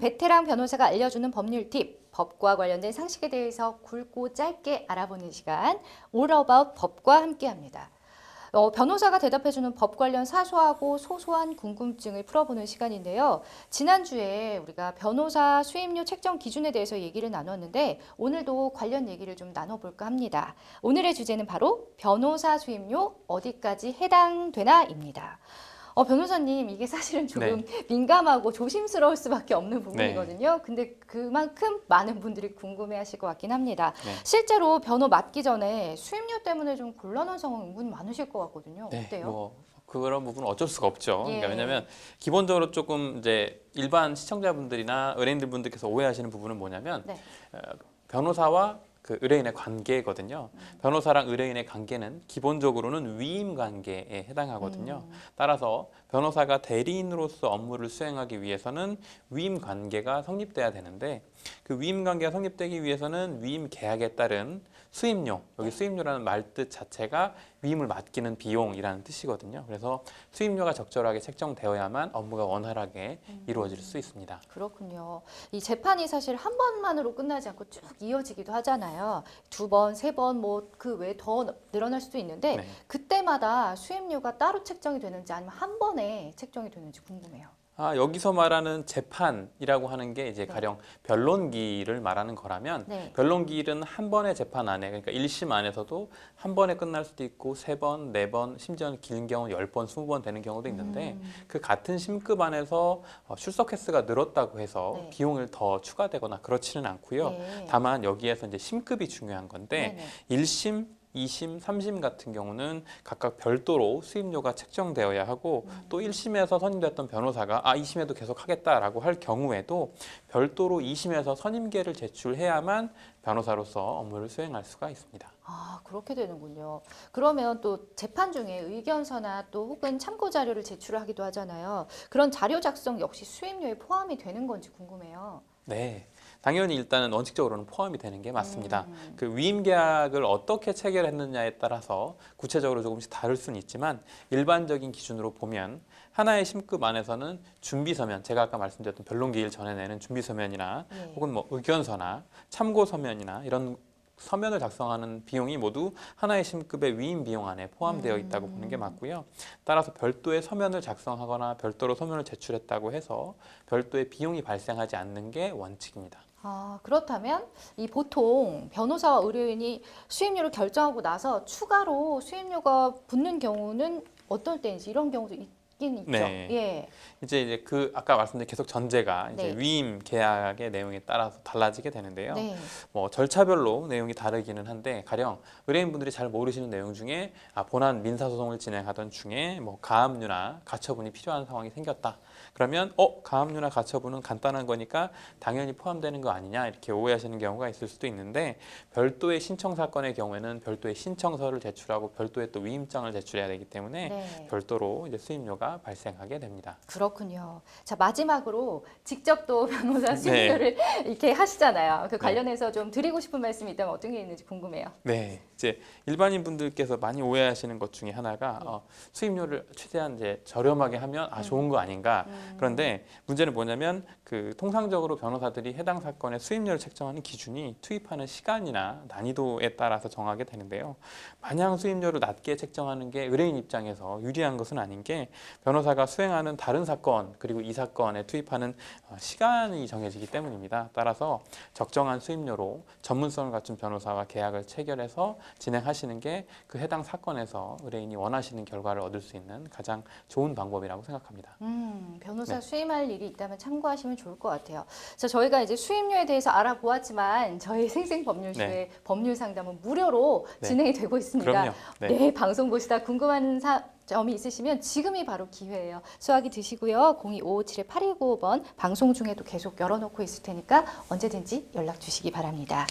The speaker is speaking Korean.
베테랑 변호사가 알려주는 법률 팁, 법과 관련된 상식에 대해서 굵고 짧게 알아보는 시간, All About 법과 함께합니다. 변호사가 대답해주는 법 관련 사소하고 소소한 궁금증을 풀어보는 시간인데요. 지난주에 우리가 변호사 수임료 책정 기준에 대해서 얘기를 나눴는데 오늘도 관련 얘기를 좀 나눠볼까 합니다. 오늘의 주제는 바로 변호사 수임료 어디까지 해당되나입니다. 변호사님, 이게 사실은 조금 민감하고 조심스러울 수밖에 없는 부분이거든요. 근데 그만큼 많은 분들이 궁금해하실 것 같긴 합니다. 실제로 변호 맡기 전에 수임료 때문에 좀 곤란한 상황 은근 많으실 것 같거든요. 어때요? 그런 부분은 어쩔 수가 없죠. 그러니까 왜냐하면 기본적으로 조금 이제 일반 시청자분들이나 의뢰인들 분들께서 오해하시는 부분은 뭐냐면 변호사와 그 의뢰인의 관계거든요. 변호사랑 의뢰인의 관계는 기본적으로는 위임 관계에 해당하거든요. 따라서 변호사가 대리인으로서 업무를 수행하기 위해서는 위임 관계가 성립돼야 되는데 그 위임 관계가 성립되기 위해서는 위임 계약에 따른 수임료, 여기 수임료라는 말뜻 자체가 위임을 맡기는 비용이라는 뜻이거든요. 그래서 수임료가 적절하게 책정되어야만 업무가 원활하게 이루어질 수 있습니다. 그렇군요. 이 재판이 사실 한 번만으로 끝나지 않고 쭉 이어지기도 하잖아요. 두 번, 세 번, 뭐 그 외에 더 늘어날 수도 있는데 그때마다 수임료가 따로 책정이 되는지 아니면 한 번에 책정이 되는지 궁금해요. 여기서 말하는 재판이라고 하는 게 이제 가령 변론기일을 말하는 거라면 변론기일은 한 번의 재판 안에, 그러니까 1심 안에서도 한 번에 끝날 수도 있고 3번, 4번, 심지어는 긴 경우 10번, 20번 되는 경우도 있는데 그 같은 심급 안에서 출석 횟수가 늘었다고 해서 비용을 더 추가되거나 그렇지는 않고요. 다만 여기에서 이제 심급이 중요한 건데 1심, 2심, 3심 같은 경우는 각각 별도로 수임료가 책정되어야 하고 또 1심에서 선임됐던 변호사가 2심에도 계속 하겠다라고 할 경우에도 별도로 2심에서 선임계를 제출해야만 변호사로서 업무를 수행할 수가 있습니다. 그렇게 되는군요. 그러면 또 재판 중에 의견서나 또 혹은 참고 자료를 제출하기도 하잖아요. 그런 자료 작성 역시 수임료에 포함이 되는 건지 궁금해요. 네. 당연히 일단은 원칙적으로는 포함이 되는 게 맞습니다. 그 위임 계약을 어떻게 체결했느냐에 따라서 구체적으로 조금씩 다를 수는 있지만 일반적인 기준으로 보면 하나의 심급 안에서는 준비서면, 제가 아까 말씀드렸던 변론기일 전에 내는 준비서면이나 혹은 뭐 의견서나 참고서면이나 이런 서면을 작성하는 비용이 모두 하나의 심급의 위임 비용 안에 포함되어 있다고 보는 게 맞고요. 따라서 별도의 서면을 작성하거나 별도로 서면을 제출했다고 해서 별도의 비용이 발생하지 않는 게 원칙입니다. 그렇다면 이 보통 변호사와 의뢰인이 수임료를 결정하고 나서 추가로 수임료가 붙는 경우는 어떨 때인지 이런 경우도 있긴 있죠. 이제 그 아까 말씀드린 계속 전제가 이제 위임 계약의 내용에 따라서 달라지게 되는데요. 뭐 절차별로 내용이 다르기는 한데 가령 의뢰인분들이 잘 모르시는 내용 중에 본안 민사소송을 진행하던 중에 뭐 가압류나 가처분이 필요한 상황이 생겼다. 그러면 가압류나 가처분은 간단한 거니까 당연히 포함되는 거 아니냐 이렇게 오해하시는 경우가 있을 수도 있는데 별도의 신청 사건의 경우에는 별도의 신청서를 제출하고 별도의 또 위임장을 제출해야 되기 때문에 별도로 이제 수임료가 발생하게 됩니다. 그렇군요. 자, 마지막으로 직접 또 변호사 수임료를 이렇게 하시잖아요. 그 관련해서 좀 드리고 싶은 말씀이 있다면 어떤 게 있는지 궁금해요. 이제 일반인 분들께서 많이 오해하시는 것 중에 하나가 수임료를 최대한 이제 저렴하게 하면 좋은 거 아닌가. 그런데 문제는 뭐냐면 그 통상적으로 변호사들이 해당 사건의 수임료를 책정하는 기준이 투입하는 시간이나 난이도에 따라서 정하게 되는데요. 마냥 수임료를 낮게 책정하는 게 의뢰인 입장에서 유리한 것은 아닌 게 변호사가 수행하는 다른 사건 그리고 이 사건에 투입하는 시간이 정해지기 때문입니다. 따라서 적정한 수임료로 전문성을 갖춘 변호사와 계약을 체결해서 진행하시는 게 그 해당 사건에서 의뢰인이 원하시는 결과를 얻을 수 있는 가장 좋은 방법이라고 생각합니다. 변호사 수임할 일이 있다면 참고하시면 좋을 것 같아요. 자, 저희가 이제 수임료에 대해서 알아보았지만 저희 생생법률쇼의 법률 상담은 무료로 진행이 되고 있습니다. 방송 보시다 궁금한 점이 있으시면 지금이 바로 기회예요. 수화기 드시고요. 02-557-8295번 방송 중에도 계속 열어놓고 있을 테니까 언제든지 연락 주시기 바랍니다.